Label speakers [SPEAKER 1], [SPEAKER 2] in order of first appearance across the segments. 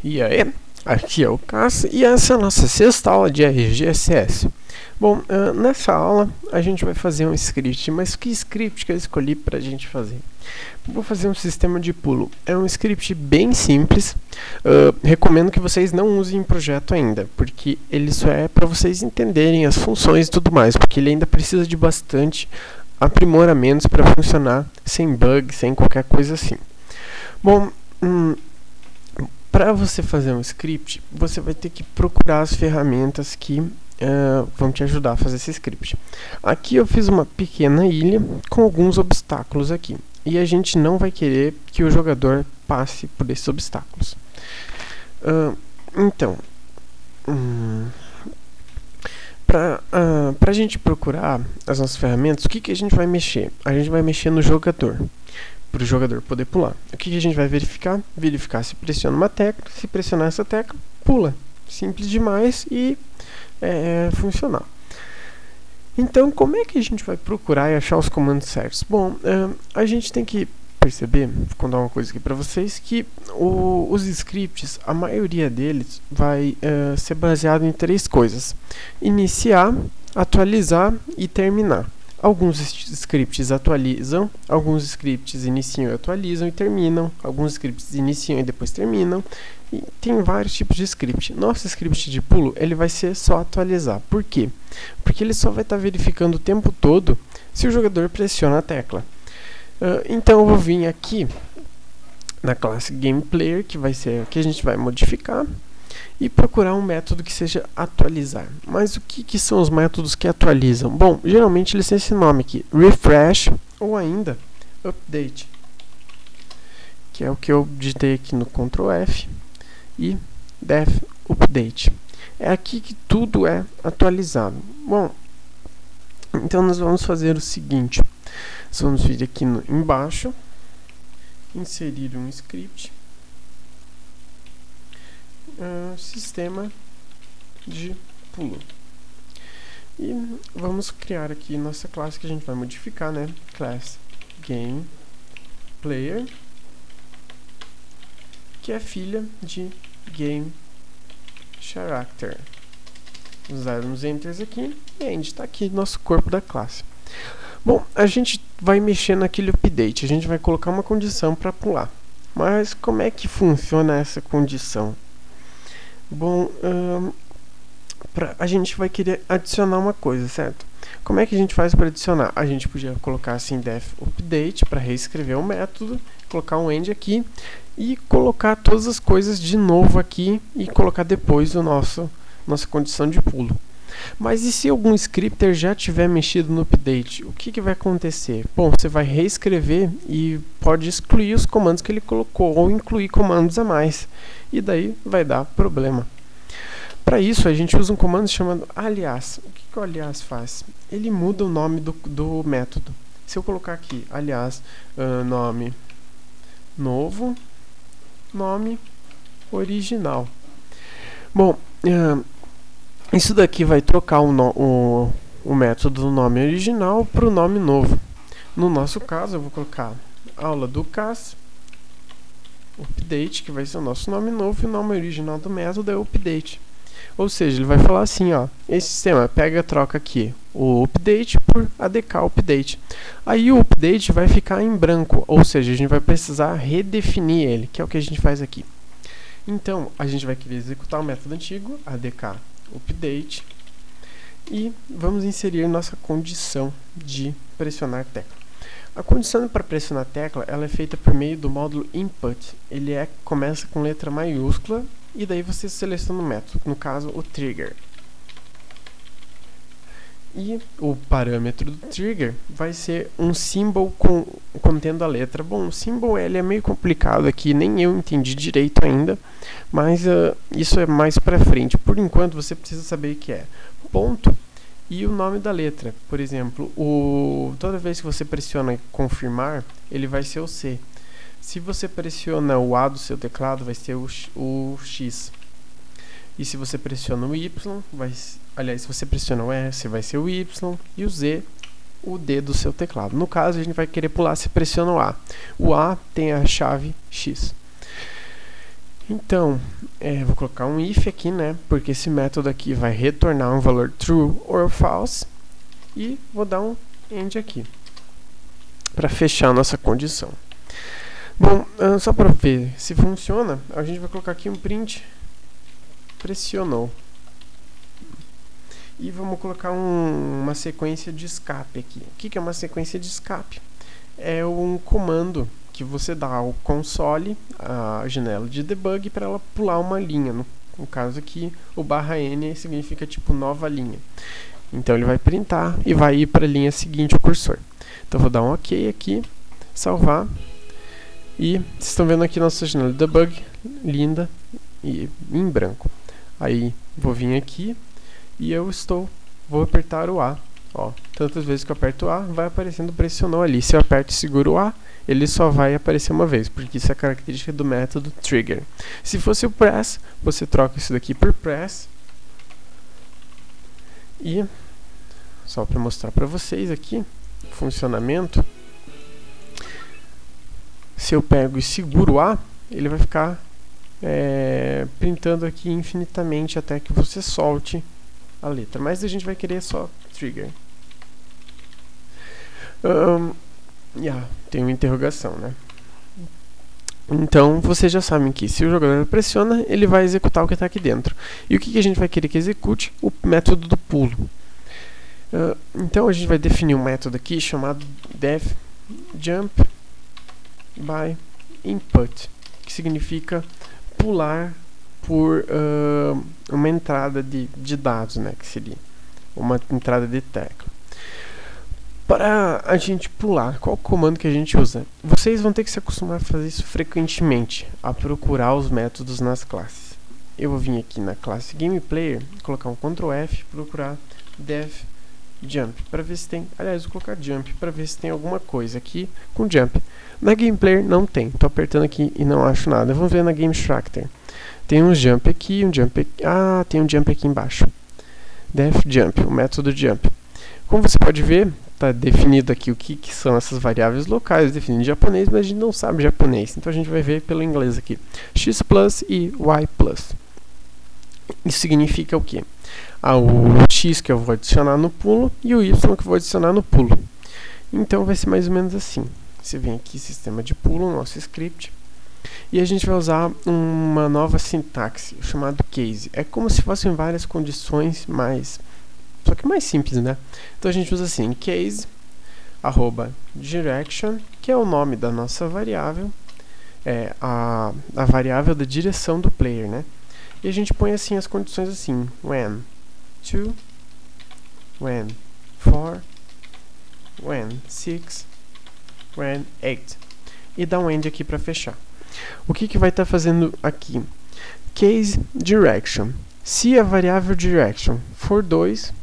[SPEAKER 1] E aí, aqui é o Cássio e essa é a nossa sexta aula de RGSS. Bom, nessa aula a gente vai fazer um script, mas que script que eu escolhi para a gente fazer? Vou fazer um sistema de pulo. É um script bem simples, recomendo que vocês não usem em projeto ainda, porque ele só é para vocês entenderem as funções e tudo mais, porque ele ainda precisa de bastante aprimoramentos para funcionar sem bug, sem qualquer coisa assim. Bom, para você fazer um script, você vai ter que procurar as ferramentas que vão te ajudar a fazer esse script. Aqui eu fiz uma pequena ilha com alguns obstáculos aqui. E a gente não vai querer que o jogador passe por esses obstáculos. Então, para a gente procurar as nossas ferramentas, o que a gente vai mexer? A gente vai mexer no jogador, para o jogador poder pular. O que a gente vai verificar? Verificar se pressiona uma tecla, se pressionar essa tecla, pula. Simples demais e funcional. Então, como é que a gente vai procurar e achar os comandos certos? Bom, a gente tem que perceber, vou contar uma coisa aqui para vocês, que os scripts, a maioria deles vai ser baseado em três coisas: iniciar, atualizar e terminar. Alguns scripts atualizam, alguns scripts iniciam e atualizam e terminam, alguns scripts iniciam e depois terminam, e tem vários tipos de script. Nosso script de pulo, ele vai ser só atualizar. Por quê? Porque ele só vai estar verificando o tempo todo se o jogador pressiona a tecla. Então eu vou vir aqui na classe GamePlayer, que vai ser que a gente vai modificar, e procurar um método que seja atualizar. Mas o que são os métodos que atualizam? Bom, geralmente eles têm esse nome aqui, refresh ou ainda update, que é o que eu digitei aqui no Ctrl F, e def update. É aqui que tudo é atualizado. Bom, então nós vamos fazer o seguinte: nós vamos vir aqui embaixo, inserir um script, sistema de pulo, e vamos criar aqui nossa classe que a gente vai modificar, né? Class GamePlayer, que é filha de GameCharacter. Vamos dar uns enters aqui e a gente está aqui nosso corpo da classe. Bom, a gente vai mexer naquele update, a gente vai colocar uma condição para pular. Mas como é que funciona essa condição? Bom, a gente vai querer adicionar uma coisa, certo? Como é que a gente faz para adicionar? A gente podia colocar assim def update para reescrever o método, colocar um end aqui e colocar todas as coisas de novo aqui e colocar depois nossa condição de pulo. Mas e se algum scripter já tiver mexido no update? O que vai acontecer? Bom, você vai reescrever e pode excluir os comandos que ele colocou ou incluir comandos a mais. E daí vai dar problema. Para isso, a gente usa um comando chamado alias. O que o alias faz? Ele muda o nome do método. Se eu colocar aqui, alias, nome novo, nome original. Bom, isso daqui vai trocar o método do nome original para o nome novo. No nosso caso, eu vou colocar aula do Cássio, update, que vai ser o nosso nome novo, e o nome original do método é update. Ou seja, ele vai falar assim, ó, esse sistema troca aqui o update por ADK update. Aí o update vai ficar em branco, ou seja, a gente vai precisar redefinir ele, que é o que a gente faz aqui. Então, a gente vai querer executar o método antigo, ADK update, e vamos inserir nossa condição de pressionar tecla. A condição para pressionar a tecla, ela é feita por meio do módulo input. Ele começa com letra maiúscula e daí você seleciona o método, no caso o trigger. E o parâmetro do trigger vai ser um symbol contendo a letra. Bom, o symbol ele é meio complicado aqui, nem eu entendi direito ainda, mas isso é mais para frente. Por enquanto você precisa saber o que é ponto e o nome da letra. Por exemplo, toda vez que você pressiona confirmar, ele vai ser o C. Se você pressiona o A do seu teclado, vai ser o X. E se você pressiona o Y, se você pressiona o S, vai ser o Y, e o Z, o D do seu teclado. No caso, a gente vai querer pular se pressiona o A. O A tem a chave X. Então, vou colocar um if aqui, né? Porque esse método aqui vai retornar um valor true or false. E vou dar um end aqui, para fechar a nossa condição. Bom, só para ver se funciona, a gente vai colocar aqui um print pressionou. E vamos colocar uma sequência de escape aqui. O que é uma sequência de escape? É um comando que você dá ao console, a janela de debug, para ela pular uma linha. No caso aqui, o /n significa tipo nova linha. Então ele vai printar e vai ir para a linha seguinte o cursor. Então vou dar um OK aqui, salvar. E vocês estão vendo aqui nossa janela de debug, linda e em branco. Aí vou vir aqui e vou apertar o A. Ó, tantas vezes que eu aperto o A, vai aparecendo pressionou ali. Se eu aperto e seguro o A, ele só vai aparecer uma vez, porque isso é característica do método trigger. Se fosse o press, você troca isso daqui por press. E só para mostrar para vocês aqui o funcionamento, se eu pego e seguro o A, ele vai ficar printando aqui infinitamente até que você solte a letra, mas a gente vai querer só trigger. Tem uma interrogação, né? Então, vocês já sabem que se o jogador pressiona, ele vai executar o que está aqui dentro. E o que a gente vai querer que execute? O método do pulo. Então, a gente vai definir um método aqui chamado defJump by input, que significa pular por uma entrada de dados, né, que seria uma entrada de tecla. Para a gente pular, qual o comando que a gente usa? Vocês vão ter que se acostumar a fazer isso frequentemente, a procurar os métodos nas classes. Eu vou vir aqui na classe GamePlayer, colocar um Ctrl F, procurar defJump, para ver se tem, aliás, vou colocar jump, para ver se tem alguma coisa aqui com jump. Na GamePlayer não tem, estou apertando aqui e não acho nada. Vamos ver na GameStructor. Tem um jump aqui, um jump aqui, tem um jump aqui embaixo. defJump, o método jump. Como você pode ver, está definido aqui o que são essas variáveis locais, definido em japonês, mas a gente não sabe japonês, então a gente vai ver pelo inglês aqui. X plus e Y plus. Isso significa o quê? O X que eu vou adicionar no pulo e o Y que eu vou adicionar no pulo. Então vai ser mais ou menos assim. Você vem aqui, sistema de pulo, nosso script, e a gente vai usar uma nova sintaxe, chamado case. É como se fossem várias condições, só que mais simples, né? Então a gente usa assim, case, @direction, que é o nome da nossa variável, a variável da direção do player, né? E a gente põe assim as condições assim, when 2, when 4, when 6, when 8. E dá um end aqui para fechar. O que vai estar fazendo aqui? Case direction. Se a variável direction for 2,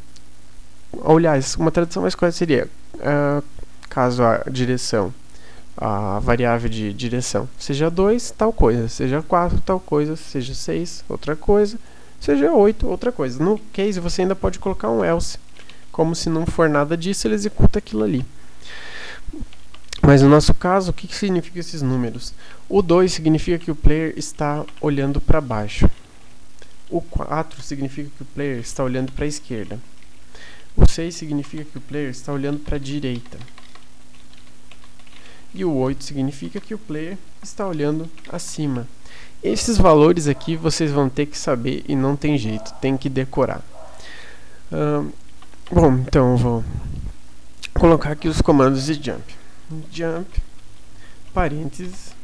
[SPEAKER 1] aliás, uma tradução mais correta seria, caso a direção, a variável de direção seja 2, tal coisa, seja 4, tal coisa, seja 6, outra coisa, seja 8, outra coisa. No case você ainda pode colocar um else, como se não for nada disso, ele executa aquilo ali. Mas no nosso caso, o que significa esses números? O 2 significa que o player está olhando para baixo. O 4 significa que o player está olhando para a esquerda. O 6 significa que o player está olhando para a direita. E o 8 significa que o player está olhando acima. Esses valores aqui vocês vão ter que saber e não tem jeito, tem que decorar. Bom, então eu vou colocar aqui os comandos de jump. Jump, parênteses,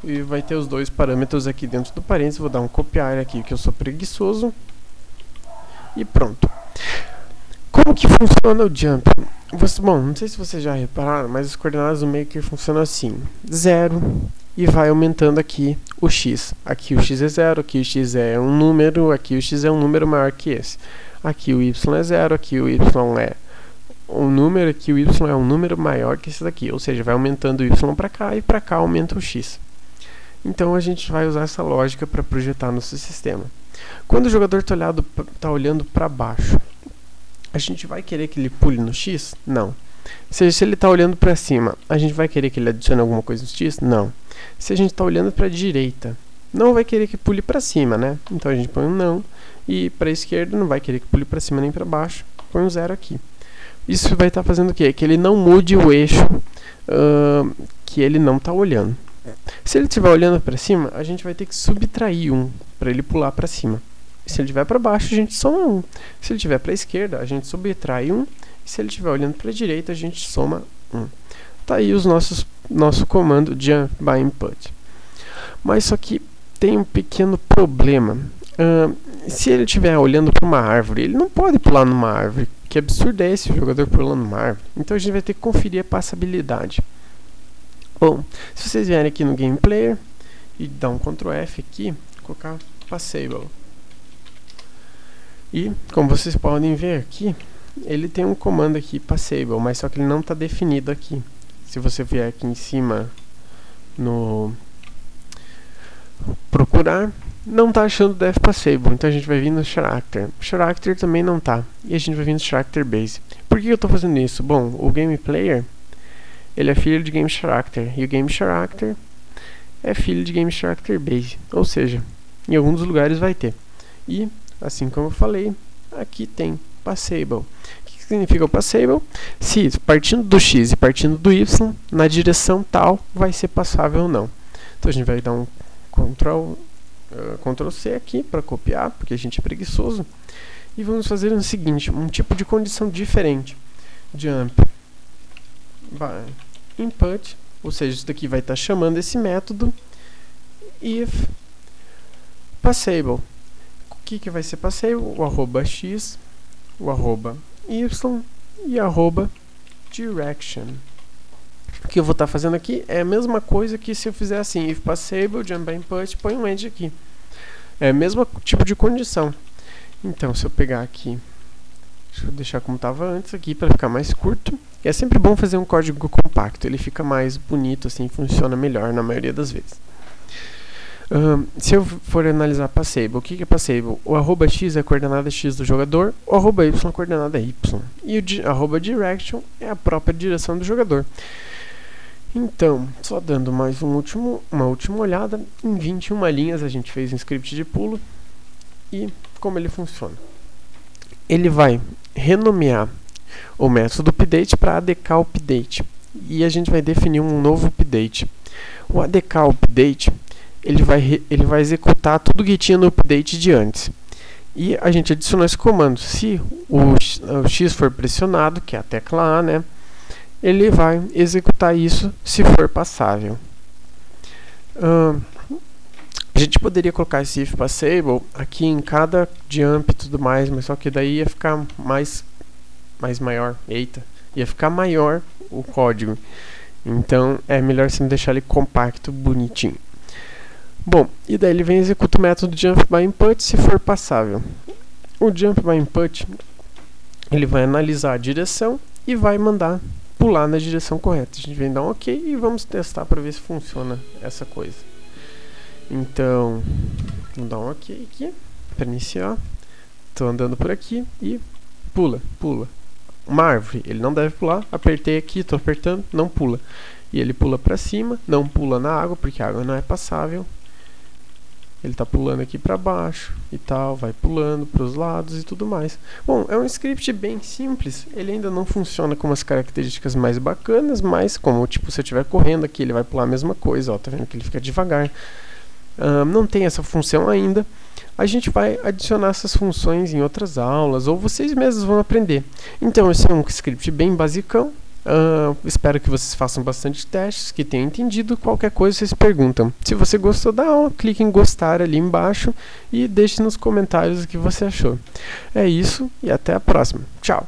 [SPEAKER 1] e vai ter os dois parâmetros aqui dentro do parênteses. Vou dar um copiar aqui, que eu sou preguiçoso, e pronto. Como que funciona o jump? Bom, não sei se vocês já repararam, mas as coordenadas do Maker funcionam assim: 0, e vai aumentando aqui o x. Aqui o x é 0, aqui o x é um número, aqui o x é um número maior que esse. Aqui o y é 0, aqui o y é um número, aqui o y é um número maior que esse daqui, ou seja, vai aumentando o y para cá e para cá aumenta o x. Então a gente vai usar essa lógica para projetar nosso sistema. Quando o jogador está olhando para baixo, a gente vai querer que ele pule no x? Não. Ou seja, se ele está olhando para cima, a gente vai querer que ele adicione alguma coisa no X? Não. Se a gente está olhando para a direita, não vai querer que pule para cima, né? Então a gente põe um não. E para a esquerda não vai querer que pule para cima nem para baixo. Põe um 0 aqui. Isso vai estar fazendo o quê? Que ele não mude o eixo que ele não está olhando. Se ele estiver olhando para cima, a gente vai ter que subtrair 1 para ele pular para cima. Se ele estiver para baixo, a gente soma 1. Se ele estiver para a esquerda, a gente subtrai 1. E se ele estiver olhando para a direita, a gente soma 1. Tá aí nosso comando jump by input. Mas só que tem um pequeno problema. Se ele estiver olhando para uma árvore, ele não pode pular numa árvore. Que absurdo é esse jogador pulando numa árvore? Então a gente vai ter que conferir a passabilidade. Bom, se vocês vierem aqui no Game Player e dar um Ctrl F aqui, colocar Passable. E, como vocês podem ver aqui, ele tem um comando aqui, Passable, mas só que ele não está definido aqui. Se você vier aqui em cima no procurar, não está achando def passable, então a gente vai vir no character. Character também não está, e a gente vai vir no character base. Por que eu estou fazendo isso? Bom, o Game Player, ele é filho de Game Character, e o Game Character é filho de Game Character Base, ou seja, em alguns lugares vai ter. E, assim como eu falei, aqui tem Passable. O que significa o Passable? Se partindo do X e partindo do Y, na direção tal, vai ser passável ou não. Então a gente vai dar um Ctrl C aqui para copiar, porque a gente é preguiçoso. E vamos fazer o seguinte, um tipo de condição diferente. Jump by input, ou seja, isso daqui vai estar chamando esse método if passable. O que vai ser passable? O arroba x, o arroba y e arroba direction. O que eu vou estar fazendo aqui é a mesma coisa que se eu fizer assim, if passable, jump by input, põe um end aqui. É o mesmo tipo de condição. Então, se eu pegar aqui, deixa eu deixar como estava antes aqui para ficar mais curto. E é sempre bom fazer um código compacto, ele fica mais bonito, assim, funciona melhor na maioria das vezes. Se eu for analisar passable, o que é passable? O arroba x é a coordenada x do jogador, o arroba y é a coordenada y. E o arroba direction é a própria direção do jogador. Então, só dando mais uma última olhada, em 21 linhas a gente fez um script de pulo. E como ele funciona? Ele vai renomear o método update para ADK update. E a gente vai definir um novo update. O ADK update, ele vai executar tudo que tinha no update de antes. E a gente adicionou esse comando. Se o X for pressionado, que é a tecla A, né? Ele vai executar isso se for passável. A gente poderia colocar esse if passable aqui em cada jump e tudo mais, mas só que daí ia ficar mais maior. Eita, ia ficar maior o código. Então é melhor sempre deixar ele compacto, bonitinho. Bom, e daí ele vem e executa o método jump by input se for passável. O jump by input, ele vai analisar a direção e vai mandar pular na direção correta. A gente vem dar um ok e vamos testar para ver se funciona essa coisa. Então, vou dar um ok aqui para iniciar. Estou andando por aqui e pula. Uma árvore, ele não deve pular. Apertei aqui, estou apertando, não pula. E ele pula para cima, não pula na água porque a água não é passável. Ele está pulando aqui para baixo e tal, vai pulando para os lados e tudo mais. Bom, é um script bem simples, ele ainda não funciona com as características mais bacanas, mas como tipo, se eu estiver correndo aqui, ele vai pular a mesma coisa, ó, tá vendo que ele fica devagar. Não tem essa função ainda. A gente vai adicionar essas funções em outras aulas, ou vocês mesmos vão aprender. Então, esse é um script bem basicão. Espero que vocês façam bastante testes, que tenham entendido. Qualquer coisa vocês perguntam. Se você gostou da aula, clique em gostar ali embaixo e deixe nos comentários o que você achou. É isso e até a próxima. Tchau!